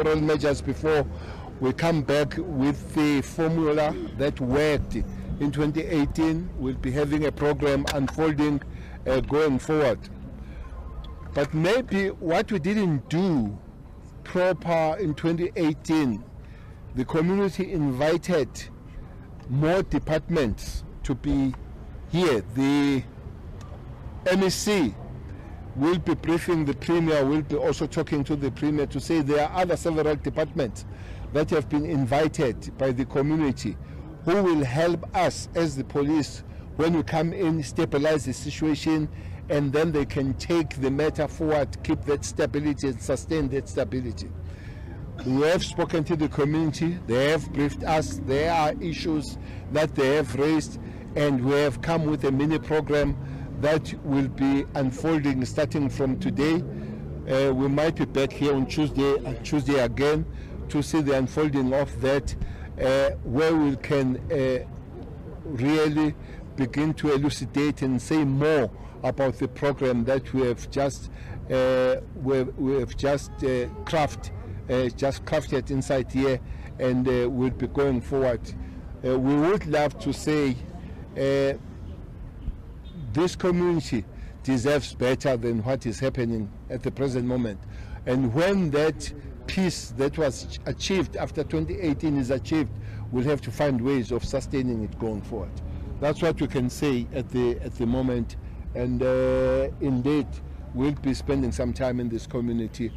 several measures before we come back with the formula that worked in 2018. We'll be having a program unfolding going forward. But maybe what we didn't do proper in 2018, the community invited more departments to be here. The MEC will be briefing the Premier, will be also talking to the Premier to say there are other several departments that have been invited by the community who will help us as the police when we come in, stabilize the situation, and then they can take the matter forward, keep that stability and sustain that stability. We have spoken to the community, they have briefed us, there are issues that they have raised, and we have come with a mini program that will be unfolding starting from today. We might be back here on Tuesday again to see the unfolding of that, where we can really begin to elucidate and say more about the program that we have just crafted inside here, and we'll be going forward. We would love to say this community deserves better than what is happening at the present moment. And when that peace that was achieved after 2018 is achieved, we'll have to find ways of sustaining it going forward. That's what we can say at the moment. And indeed, we'll be spending some time in this community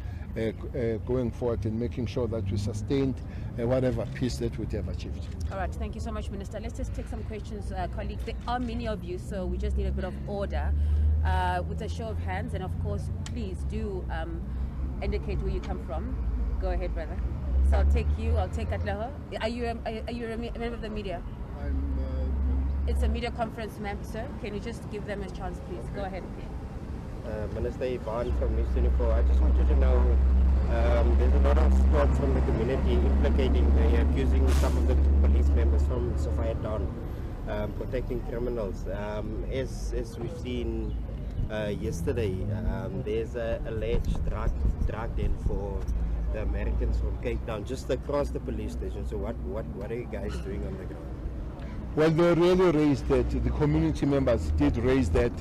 going forward and making sure that we sustained whatever peace that we have achieved. All right, thank you so much, Minister. Let's just take some questions, colleagues. There are many of you, so we just need a bit of order with a show of hands. And of course, please do indicate where you come from. Go ahead, brother. So I'll take you, I'll take Atlaho. Are you a member of the media? It's a media conference, ma'am, sir. Can you just give them a chance, please? Go ahead. Minister Ivan from News 24. I just wanted to know, there's a lot of talk from the community implicating, accusing some of the police members from Sophiatown protecting criminals. As we've seen yesterday, there's an alleged drug den for the Americans from Cape Town, just across the police station. So what are you guys doing on the ground? Well, they really raised that, the community members did raise that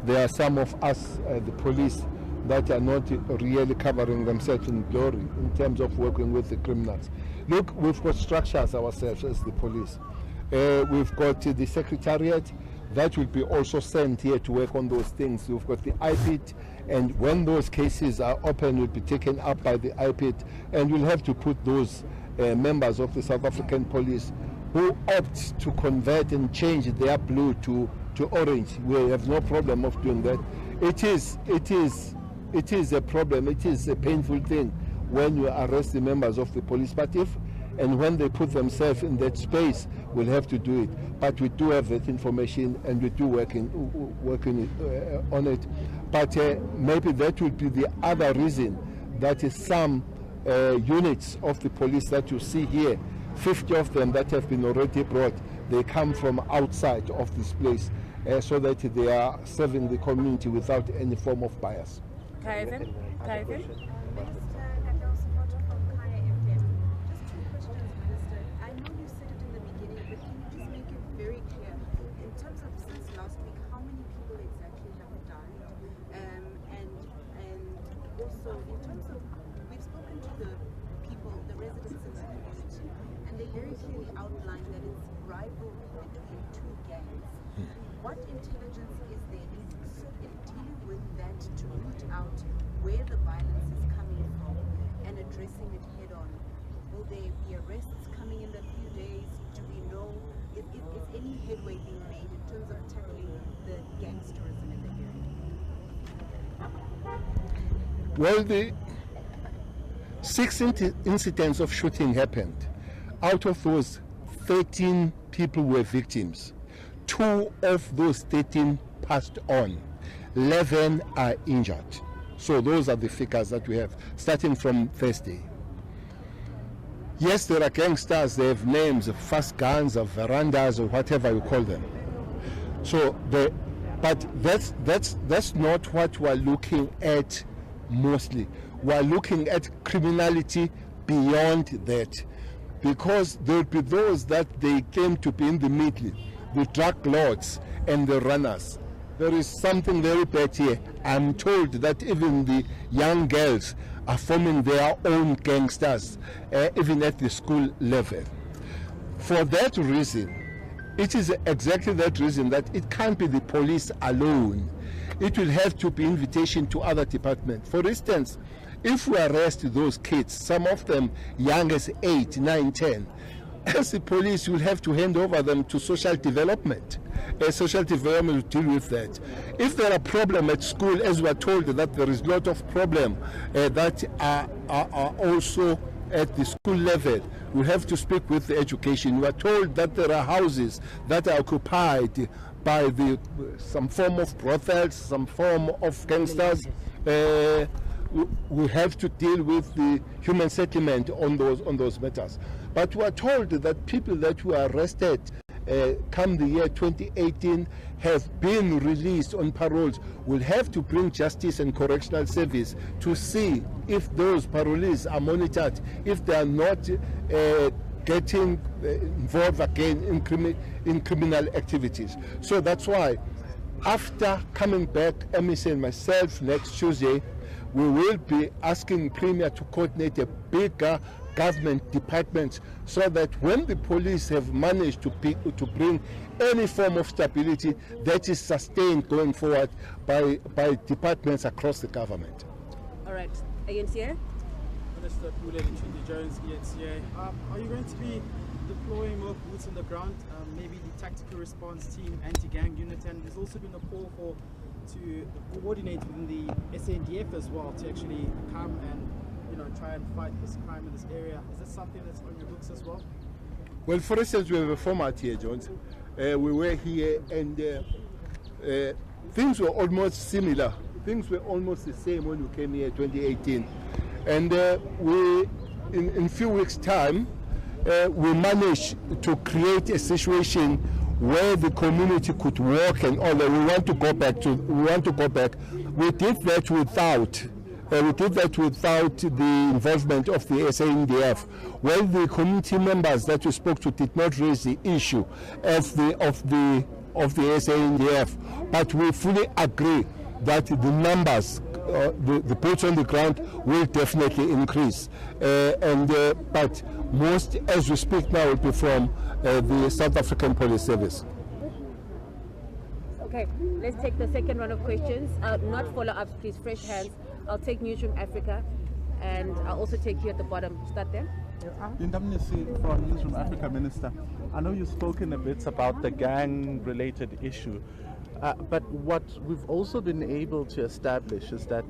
there are some of us, the police, that are not really covering themselves in glory in terms of working with the criminals. Look, we've got structures ourselves as the police. We've got the secretariat that will be also sent here to work on those things. We've got the IPIT, and when those cases are open, will be taken up by the IPIT, and we'll have to put those members of the South African police who opt to convert and change their blue to orange. We have no problem of doing that. It is a problem. It is a painful thing when you arrest the members of the police. But and when they put themselves in that space, we'll have to do it. But we do have that information, and we do working on it. But maybe that would be the other reason that is some units of the police that you see here, 50 of them that have been already brought, they come from outside of this place, so that they are serving the community without any form of bias. Kaiven? What intelligence is there in dealing with that to root out where the violence is coming from and addressing it head on? Will there be arrests coming in a few days? Do we know? Is any headway being made in terms of tackling the gangsterism in the area? Well, the 6 incidents of shooting happened. Out of those, 13 people were victims. 2 of those 13 passed on. 11 are injured. So those are the figures that we have, starting from Thursday. Yes, there are gangsters, they have names, fast guns, or verandas, or whatever you call them. So, but that's not what we're looking at mostly. we are looking at criminality beyond that, because there will be those that they came to be in the middle, the drug lords and the runners. There is something very bad here. I'm told that even the young girls are forming their own gangsters, even at the school level. For that reason, it is exactly that reason that it can't be the police alone. It will have to be invitation to other departments. For instance, if we arrest those kids, some of them young as 8, 9, 10, as the police will have to hand over them to social development. Social development will deal with that. If there are problems at school, as we are told that there is a lot of problems that are also at the school level, we have to speak with the education. We are told that there are houses that are occupied by some form of brothels, some form of gangsters. We have to deal with the human settlement on those matters. But we are told that people that were arrested come the year 2018 have been released on paroles. Will have to bring justice and correctional service to see if those parolees are monitored, if they are not getting involved again in criminal activities. So that's why, after coming back, MEC and myself next Tuesday, we will be asking Premier to coordinate a bigger government department, so that when the police have managed to bring any form of stability, that is sustained going forward by departments across the government. All right, again, here. Minister Pule Jones, ENCA. Are you going to be deploying more boots on the ground, maybe the tactical response team, anti-gang unit, and there's also been a call to coordinate within the SANDF as well to actually come and try and fight this crime in this area. Is this something that's on your books as well? Well, for instance, we have a format here, Jones. We were here and things were almost similar. Things were almost the same when we came here in 2018. And in a few weeks' time, we managed to create a situation where the community could work and all that. We want to go back. We did that without the involvement of the SANDF. Well, the community members that we spoke to did not raise the issue of the SANDF, but we fully agree that the numbers, the boots on the ground, will definitely increase. But most, as we speak now, will be from the South African Police Service. Okay, let's take the second round of questions. Not follow-ups, please, fresh hands. I'll take Newsroom Africa, and I'll also take you at the bottom. Start there. Indemnity from Newsroom Africa, Minister. I know you've spoken a bit about the gang-related issue, but what we've also been able to establish is that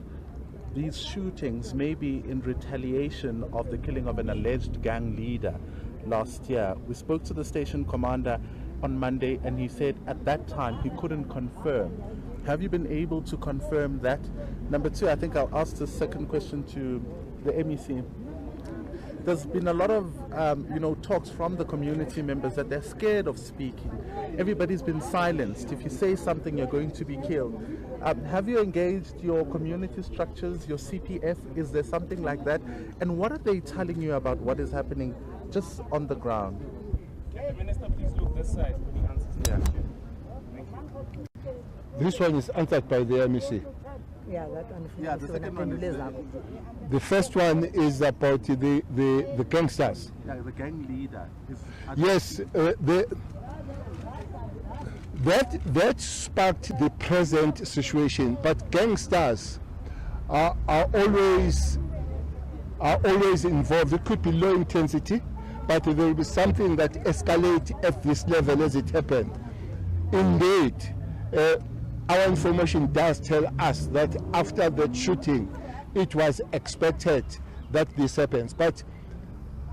these shootings may be in retaliation of the killing of an alleged gang leader last year. We spoke to the station commander on Monday, and he said at that time he couldn't confirm. Have you been able to confirm that? Number two, I think I'll ask the second question to the MEC. There's been a lot of talks from the community members that they're scared of speaking. Everybody's been silenced. If you say something, you're going to be killed. Have you engaged your community structures, your CPF? Is there something like that? And what are they telling you about what is happening just on the ground? Can the Minister please look this side when he answers the question? This one is answered by the MEC. Yeah, that one. Yeah, the second one is the first one is about the gangsters. Yeah, the gang leader. Yes, that sparked the present situation. But gangsters are always involved. It could be low intensity, but there will be something that escalates at this level as it happened. Indeed, our information does tell us that after that shooting, it was expected that this happens. But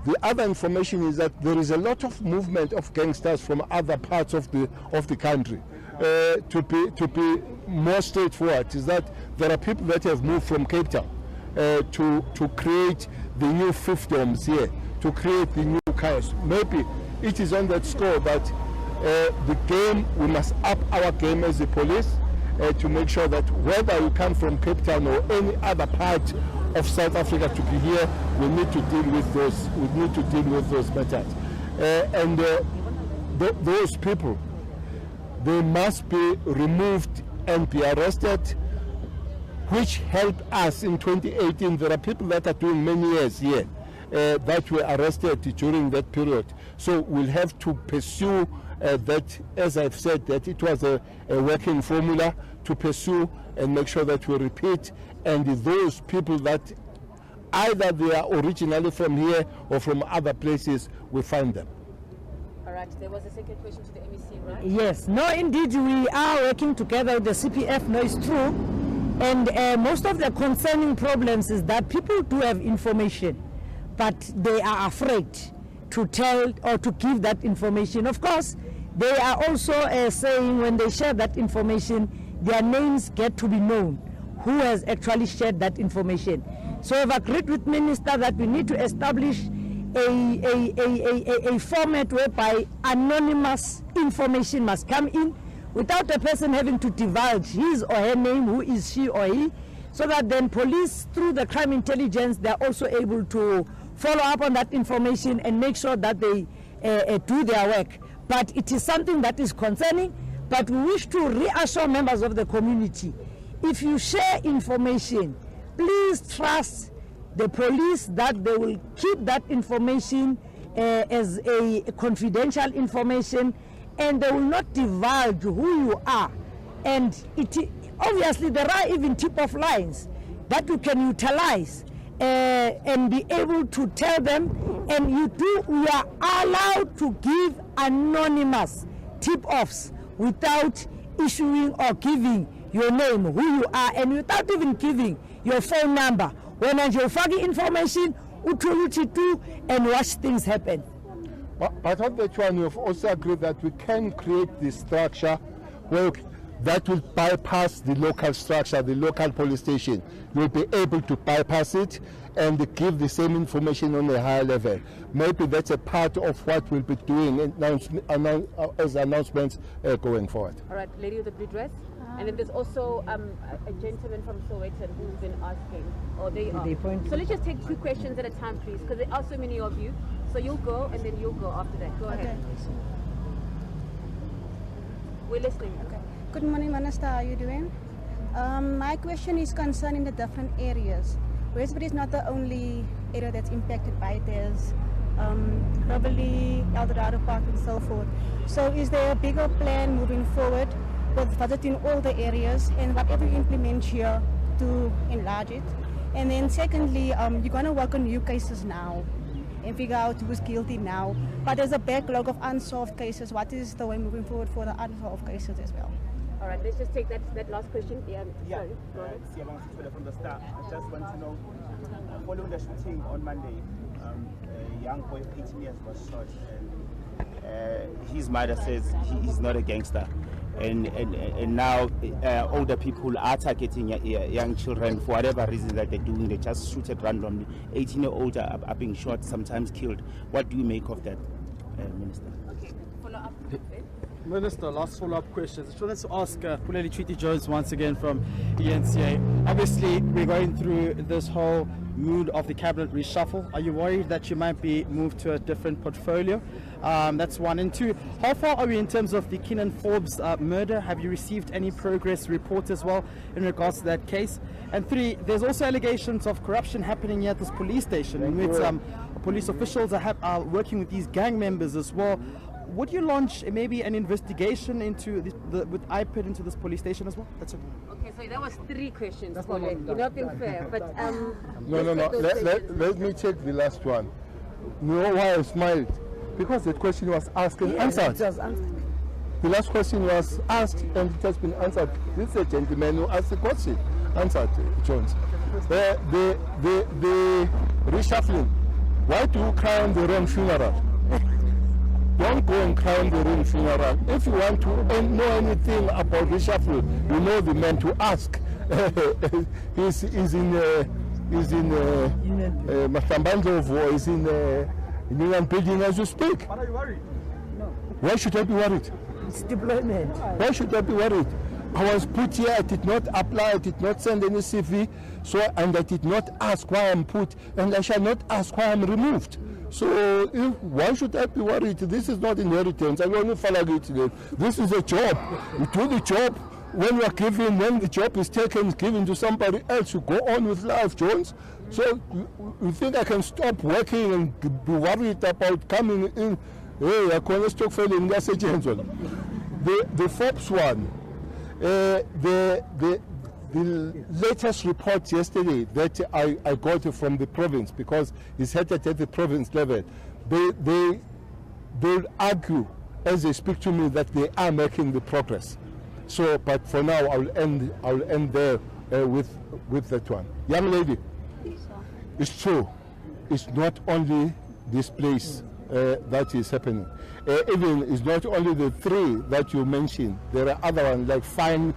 the other information is that there is a lot of movement of gangsters from other parts of the country. To be more straightforward, is that there are people that have moved from Cape Town to create the new fiefdoms here, to create the new chaos. Maybe it is on that score that the game, we must up our game as the police to make sure that whether you come from Cape Town or any other part of South Africa to be here, we need to deal with those. We need to deal with those matters. Those people, they must be removed and be arrested, which helped us in 2018. There are people that are doing many years here that were arrested during that period. So we'll have to pursue that, as I've said, that it was a working formula to pursue and make sure that we repeat. And those people that either they are originally from here or from other places, we find them. All right, there was a second question to the MEC, right? Yes, no, indeed, we are working together with the CPF. No, it's true. And most of the concerning problems is that people do have information, but they are afraid to tell or to give that information. Of course, they are also saying when they share that information, their names get to be known, who has actually shared that information. So I've agreed with Minister that we need to establish a format whereby anonymous information must come in without a person having to divulge his or her name, who is she or he, so that then police, through the crime intelligence, they're also able to follow up on that information and make sure that they do their work. But it is something that is concerning, but we wish to reassure members of the community, if you share information, please trust the police that they will keep that information as a confidential information, and they will not divulge who you are. And obviously there are even tip-off lines that you can utilize and be able to tell them, and we are allowed to give anonymous tip-offs without issuing or giving your name, who you are, and without even giving your phone number. When you fagi information, and watch things happen. But on that one, you've also agreed that we can create this structure where that will bypass the local structure, the local police station. You'll be able to bypass it and give the same information on a higher level. Maybe that's a part of what we'll be doing as announcements going forward. All right, lady with the blue dress. And then there's also a gentleman from Sophiatown who's been asking, or they are. So let's just take 2 questions at a time, please, because there are so many of you. So you'll go, and then you'll go after that. Go ahead. We're listening. Okay. Good morning, Minister. How are you doing? My question is concerning the different areas. Johannesburg is not the only area that's impacted by this. Probably Eldorado Park and so forth. So is there a bigger plan moving forward with visiting all the areas and whatever you implement here to enlarge it? And then secondly, you're going to work on new cases now and figure out who's guilty now. But there's a backlog of unsolved cases. What is the way moving forward for the unsolved cases as well? All right, let's just take that last question. Yeah, sorry. Go ahead. From the start, I just want to know, following the shooting on Monday, a young boy of 18 years was shot, and his mother says he's not a gangster. And now older people are targeting young children for whatever reason that they're doing. They just shoot at randomly. 18-year-olds are being shot, sometimes killed. What do you make of that, Minister? Okay, follow up. Minister, last follow-up questions. I just wanted to ask Puleli Treaty-Jones once again from ENCA. Obviously, we're going through this whole mood of the cabinet reshuffle. Are you worried that you might be moved to a different portfolio? That's 1. And 2, how far are we in terms of the Keenan Forbes murder? Have you received any progress reports as well in regards to that case? And 3, there's also allegations of corruption happening here at this police station, in which police officials are working with these gang members as well. Would you launch maybe an investigation into with IPID into this police station as well? That's it. Okay, so that was 3 questions. You're not being fair, but No. Let me take the last one. You know why I smiled? Because that question was asked and answered. The last question was asked and it has been answered. This is a gentleman who asked the question. Answered, Jones. The reshuffling. Why do you cry on the wrong funeral? Don't go and cry on the wrong funeral. If you want to know anything about reshuffle, you know the man to ask. He's in Masambandlov, or he's in Union Building as you speak. Are you worried? No. Why should I be worried? It's deployment. Why should I be worried? I was put here, I did not apply, I did not send any CV, and I did not ask why I'm put, and I shall not ask why I'm removed. So why should I be worried? This is not inheritance. I only follow it. This is a job. You do the job. When the job is taken, given to somebody else, you go on with life, Jones. So you think I can stop working and be worried about coming in? Hey, I can't stop failing. That's a gentleman. The Forbes one, the latest report yesterday that I got from the province, because it's headed at the province level, they argue as they speak to me that they are making the progress. So, but for now, I'll end there with that one. Young lady, it's true. It's not only this place that is happening. Even it's not only the three that you mentioned. There are other ones like Fine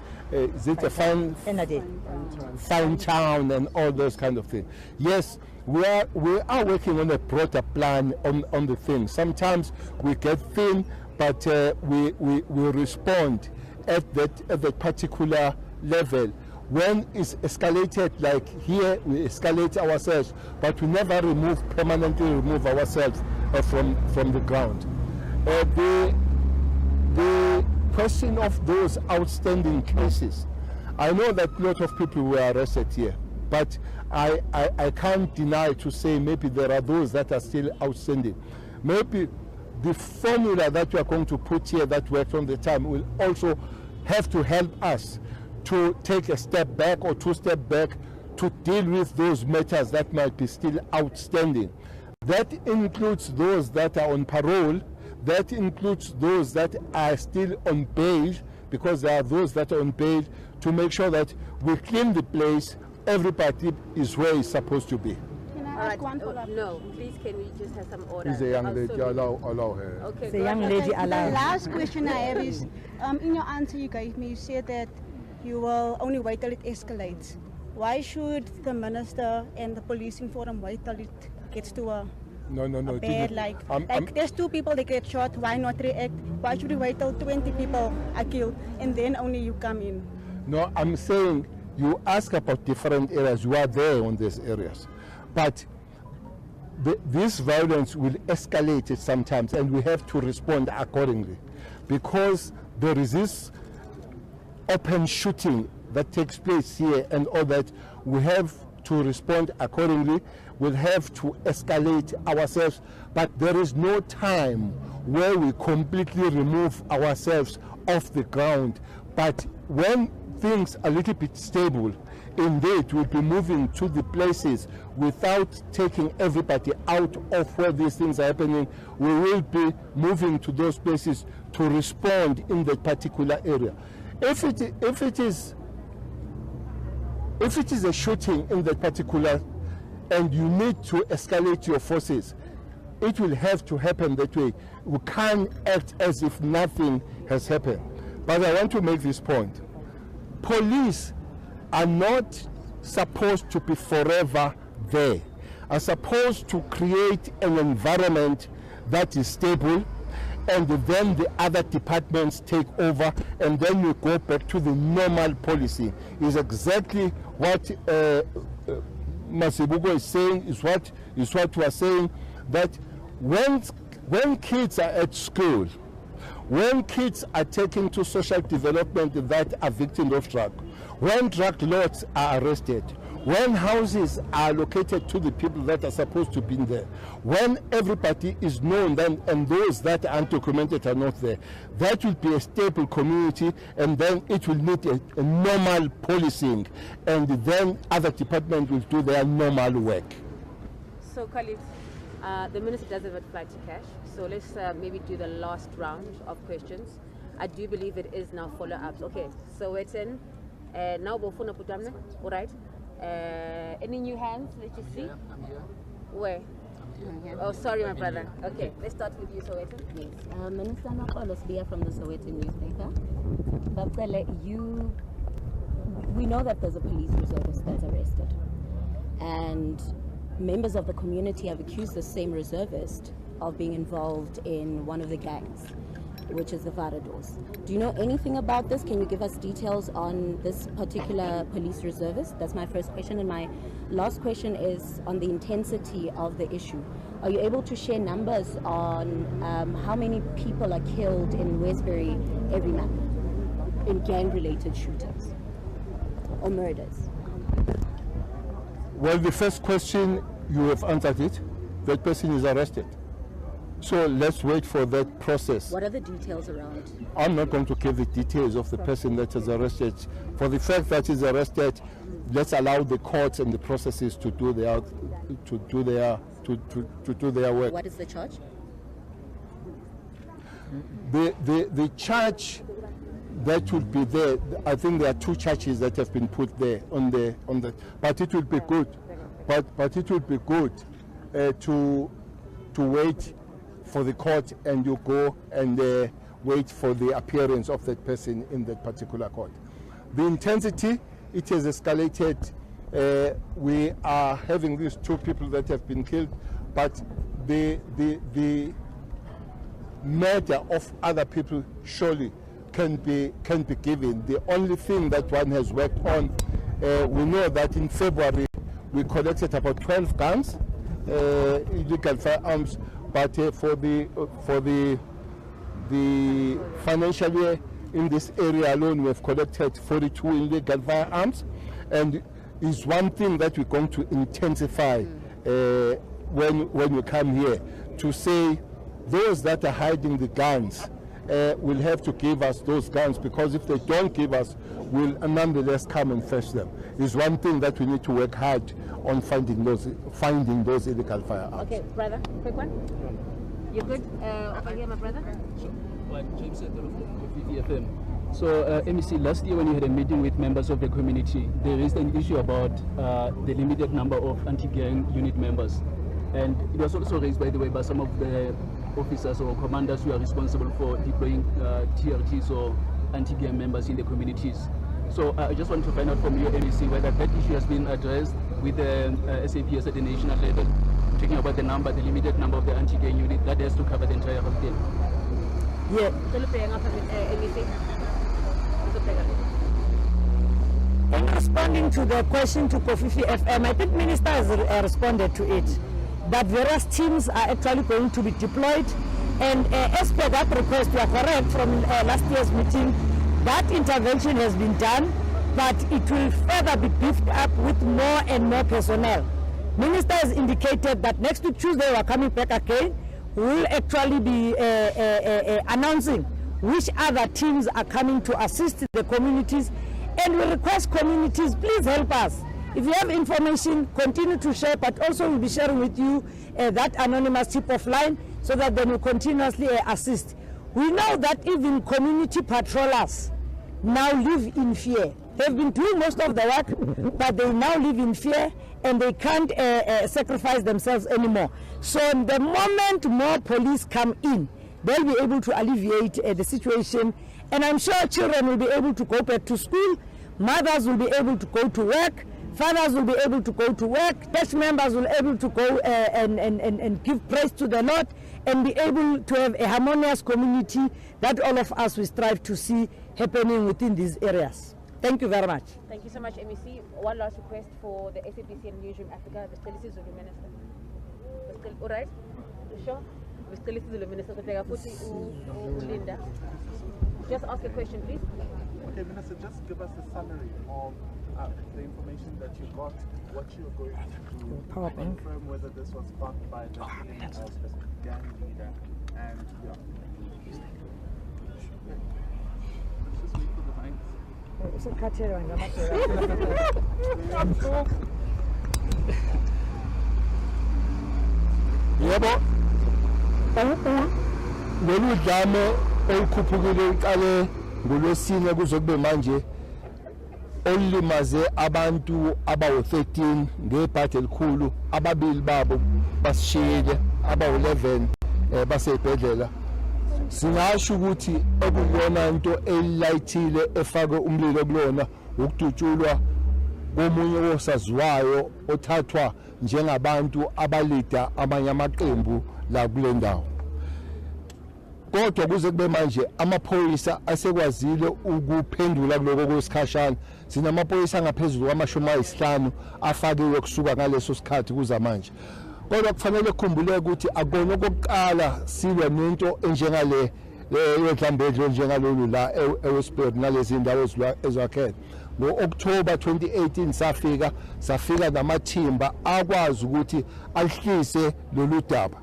Town and all those kind of things. Yes, we are working on a broader plan on the thing. Sometimes we get thin, but we respond at that particular level. When it's escalated, like here, we escalate ourselves, but we never permanently remove ourselves from the ground. The question of those outstanding cases, I know that a lot of people were arrested here, but I can't deny to say maybe there are those that are still outstanding. Maybe the formula that we are going to put here that worked on the time will also have to help us to take a step back or two steps back to deal with those matters that might be still outstanding. That includes those that are on parole, that includes those that are still on bail, because there are those that are on bail, to make sure that we clean the place, everybody is where it's supposed to be. Ask one follow-up? No, please, can we just have some order? Is a young lady, allow her. Okay, The young lady The allowed. last question I have is, in your answer you gave me, you said that you will only wait till it escalates. Why should the minister and the policing forum wait till it gets to a No. bad, like there's two people, they get shot, why not react? Why should we wait till 20 people are killed and then only you come in? No, I'm saying you ask about different areas. You are there on these areas. But this violence will escalate sometimes, and we have to respond accordingly, because there is this open shooting that takes place here and all that. We have to respond accordingly. We'll have to escalate ourselves, but there is no time where we completely remove ourselves off the ground. But when things are a little bit stable, indeed we'll be moving to the places without taking everybody out of where these things are happening. We will be moving to those places to respond in that particular area. If it is a shooting in that particular, and you need to escalate your forces, it will have to happen that way. We can't act as if nothing has happened. But I want to make this point. Police are not supposed to be forever there. Are supposed to create an environment that is stable, and then the other departments take over, and then we go back to the normal policy. Is exactly what Masibuko is saying, is what we are saying, that when kids are at school, when kids are taken to social development that are victims of drug, when drug lords are arrested, when houses are allocated to the people that are supposed to be there, when everybody is known then, and those that are undocumented are not there, that will be a stable community, and then it will need a normal policing, and then other departments will do their normal work. So, colleagues, the minister does have a flight to catch, so let's maybe do the last round of questions. I do believe it is now follow-ups. Okay, so it's in. Now, Bofuna Putamne, all right. Any new hands that you see? I'm here. Where? Oh, sorry, my brother. Okay, let's start with you, Sowetan. Yes. Minister Nakolos Bia from the Sowetan newspaper. Babele, we know that there's a police reservist that's arrested, and members of the community have accused the same reservist of being involved in one of the gangs. which is the fire doors. Do you know anything about this? Can you give us details on this particular police reservist? That's my first question. And my last question is on the intensity of the issue. Are you able to share numbers on how many people are killed in Westbury every month in gang-related shootings or murders? Well, the first question, you have answered it. That person is arrested. So let's wait for that process. What are the details around? I'm not going to give the details of the person that is arrested. For the fact that he's arrested, let's allow the courts and the processes to do their work. What is the charge? The charge that would be there, I think there are 2 charges that have been put there on the but it would be good. But it would be good to wait for the court, and you go and wait for the appearance of that person in that particular court. The intensity, it has escalated. We are having these 2 people that have been killed, but the murder of other people surely can be given. The only thing that one has worked on, we know that in February we collected about 12 guns, illegal firearms, but for the financial year in this area alone, we have collected 42 illegal firearms, and is one thing that we're going to intensify when we come here, to say those that are hiding the guns will have to give us those guns, because if they don't give us, we'll nonetheless come and fetch them. Is one thing that we need to work hard on finding those illegal firearms. Okay, brother, quick one. You good? Over here, my brother. James FM. So, MEC, last year when you had a meeting with members of the community, they raised an issue about the limited number of anti-gang unit members. And it was also raised, by the way, by some of the officers or commanders who are responsible for deploying TRTs or anti-gang members in the communities. So I just want to find out from you, MEC, whether that issue has been addressed with the SABC at the national level, talking about the limited number of the anti-gang unit that has to cover the entire Gauteng. Yeah. And responding to the question to Kofifi FM, I think Minister has responded to it, that various teams are actually going to be deployed, and as per that request, you are correct, from last year's meeting, that intervention has been done, but it will further be beefed up with more and more personnel. Minister has indicated that next week Tuesday we are coming back again. We will actually be announcing which other teams are coming to assist the communities, and we request communities, please help us. If you have information, continue to share, but also we'll be sharing with you that anonymous tip-off line, so that then we continuously assist. We know that even community patrollers now live in fear. They've been doing most of the work, but they now live in fear, and they can't sacrifice themselves anymore. So the moment more police come in, they'll be able to alleviate the situation, and I'm sure children will be able to go back to school, mothers will be able to go to work, fathers will be able to go to work, church members will be able to go and give praise to the Lord, and be able to have a harmonious community that all of us will strive to see happening within these areas. Thank you very much. Thank you so much, MEC. One last request for the SABC and Newsroom Africa, the Still Zulu Minister. Still, all right? Sure? The Still Zulu Minister, Linda. Just ask a question, please. Okay, Minister, just give us a summary of the information that you got, what you're going to do, confirm whether this was sparked by the specific gang leader, and yeah. Let's just wait for the mics. Yebo, lolu dlame olukhuphukile iqale ngolwesine kuze kube manje olimaze abantu abawu-13 ngebhadi elikhulu, ababili babo basishiyile, abawu-11 basebhedlela. Singasho ukuthi okuyona into elayithile efake umlilo kulona ukudutshulwa komunye wosaziwayo othathwa njengabantu abalida amanye amaqembu la kule ndawo. kodwa kuze kube manje amaphoyisa asekwazile ukuphendula kuloko kwesikhashana. Sinamaphoyisa angaphezulu kwamashumi ayisihlanu afakiwe kusuka ngaleso sikhathi kuza manje. Kodwa kufanele ukukhumbuleke ukuthi akona okokuqala silwe nento enjengale yodlambedlo njengalolu la eWestburg nalezi ndawo ezakhele. Ngo-October 2018 safika namathimba akwazi ukuthi alihlise lolu daba.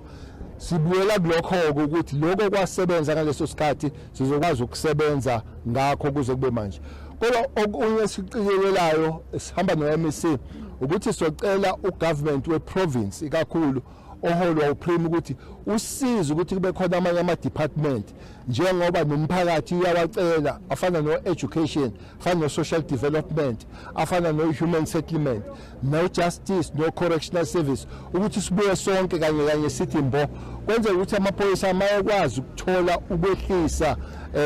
Sibuyela kulokho ukuthi lokho kwasebenza ngaleso sikhathi sizokwazi ukusebenza ngakho kuze kube manje. Kodwa okunye esiqikelelayo sihamba no-MEC ukuthi socela ugovernment we-province ikakhulu oholwa uPrime ukuthi usize ukuthi kube khona amanye ama-department njengoba nomphakathi uyawacela afana no-education, afana no-social development, afana no-human settlement, no-justice, no-correctional service ukuthi sibuye sonke kanye sithi mbo kwenzela ukuthi amaphoyisa amayekwazi ukuthola ukwehlisa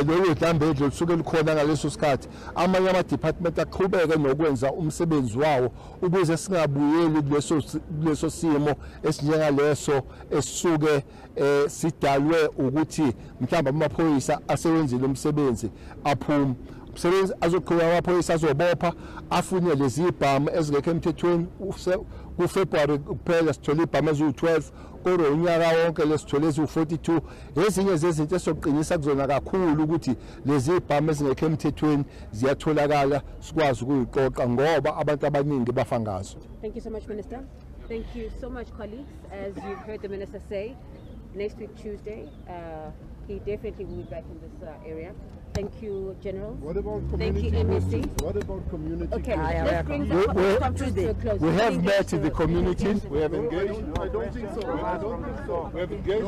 lolu dlambedlo lusuke lukhona ngaleso sikhathi. Amanye ama-department aqhubeke nokwenza umsebenzi wawo ukuze singabuyeli kuleso simo esinjengaleso esisuke sidalwe ukuthi mhlawumbe amaphoyisa asebenzile umsebenzi aphume. Umsebenzi azoqhubeka amaphoyisa azobopha afune lezi ibhamu ezingekho emthethweni. kuFebruary kuphela sithola ibhamu eziwu-12 kodwa unyaka wonke lesithole eziwu-42. Ezinye zezinto esoqinisa kuzona kakhulu ukuthi lezi ibhamu ezingekho emthethweni ziyatholakala sikwazi ukuyiqoqa ngoba abantu abaningi bafa ngazo. Thank you so much, Minister. Thank you so much, colleagues. As you've heard the Minister say, next week Tuesday, he definitely will be back in this area. Thank you, General. What about Thank you, community? MEC. What about community? Okay, questions? let's bring the conference to a close. We have met in the to- community. We have engaged. I don't think so. We have engaged,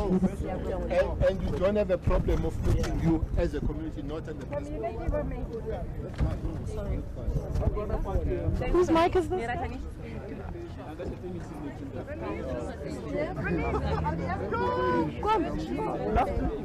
and you don't have a problem of meeting you as a community, not as a principal. Whose mic is this? Come.